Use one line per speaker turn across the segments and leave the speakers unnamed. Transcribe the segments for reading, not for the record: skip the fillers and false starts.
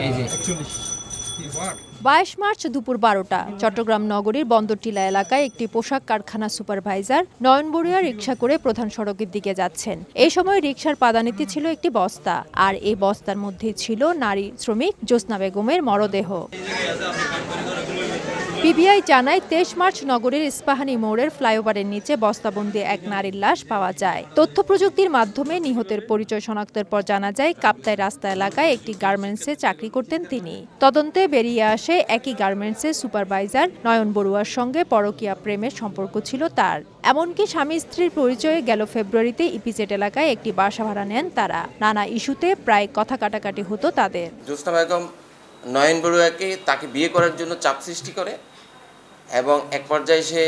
এই যে
22 মার্চ দুপুর 12টা চট্টগ্রাম নগরীর বন্দরটিলা এলাকায় একটি পোশাক কারখানা সুপারভাইজার নয়ন বড়ুয়া রিকশা করে প্রধান সড়কের দিকে যাচ্ছেন। এই সময় রিকশার পাদানিতে ছিল একটি বস্তা, আর এই বস্তার মধ্যেই ছিল নারী শ্রমিক জ্যোৎস্না বেগমের মরদেহ। পিবিআই জানায় 23 মার্চ নগরীর ইস্পাহানি মোড়ের ফ্লাইওভারের নিচে বস্তাবন্দি এক নারীর লাশ পাওয়া যায়। তথ্য প্রযুক্তির মাধ্যমে নিহতের পরিচয় শনাক্তের পর জানা যায় কাপ্তাই রাস্তা এলাকায় একটি গার্মেন্টসে চাকরি করতেন তিনি। তদন্তে বেরিয়ে আসে একই গার্মেন্টসের সুপারভাইজার নয়ন বড়ুয়ার সঙ্গে পরকীয়া প্রেমের সম্পর্ক ছিল তার। এমনকি স্বামী স্ত্রীর পরিচয়ে গেল ফেব্রুয়ারিতে ইপিজেড এলাকায় একটি বাসা ভাড়া নেন তারা। নানা ইস্যুতে প্রায় কথা কাটাকাটি হতো তাদের।
জ্যোৎস্না বেগম নয়ন বড়ুয়াকে তাকে বিয়ে করার জন্য চাপ সৃষ্টি করে এবং এক পর্যায়ে সে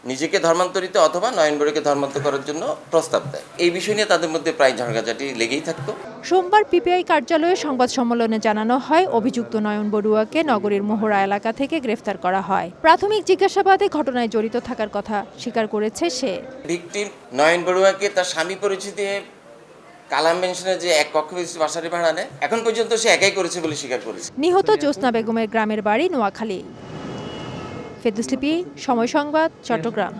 নিজেকে ধর্মান্তরিত অথবা নয়ন বড়ুয়াকে ধর্মান্তর করার জন্য প্রস্তাব দেয়। এই বিষয় নিয়ে তাদের মধ্যে প্রায় ঝগড়াঝাটি লেগেই থাকতো।
সোমবার পিপিআই কার্যালয়ে সংবাদ সম্মেলনে জানানো হয় অভিযুক্ত নয়ন বড়ুয়াকে নগরীর মোহরা এলাকা থেকে গ্রেফতার করা হয়। প্রাথমিক জিজ্ঞাসাবাদে ঘটনায় জড়িত থাকার কথা স্বীকার করেছে সে।
ভিকটিম নয়ন বড়ুয়াকে তার স্বামী পরিচিতি কালাম মেনশনের যে এক কক্ষ বিশিষ্ট বাসাটি ভাড়া নেয়, এখন পর্যন্ত সে একাই করেছে বলে স্বীকার করেছে।
নিহত জ্যোৎস্না বেগমের গ্রামের বাড়ি নোয়াখালী। ফেরদৌস লিপি, সময় সংবাদ, চট্টগ্রাম।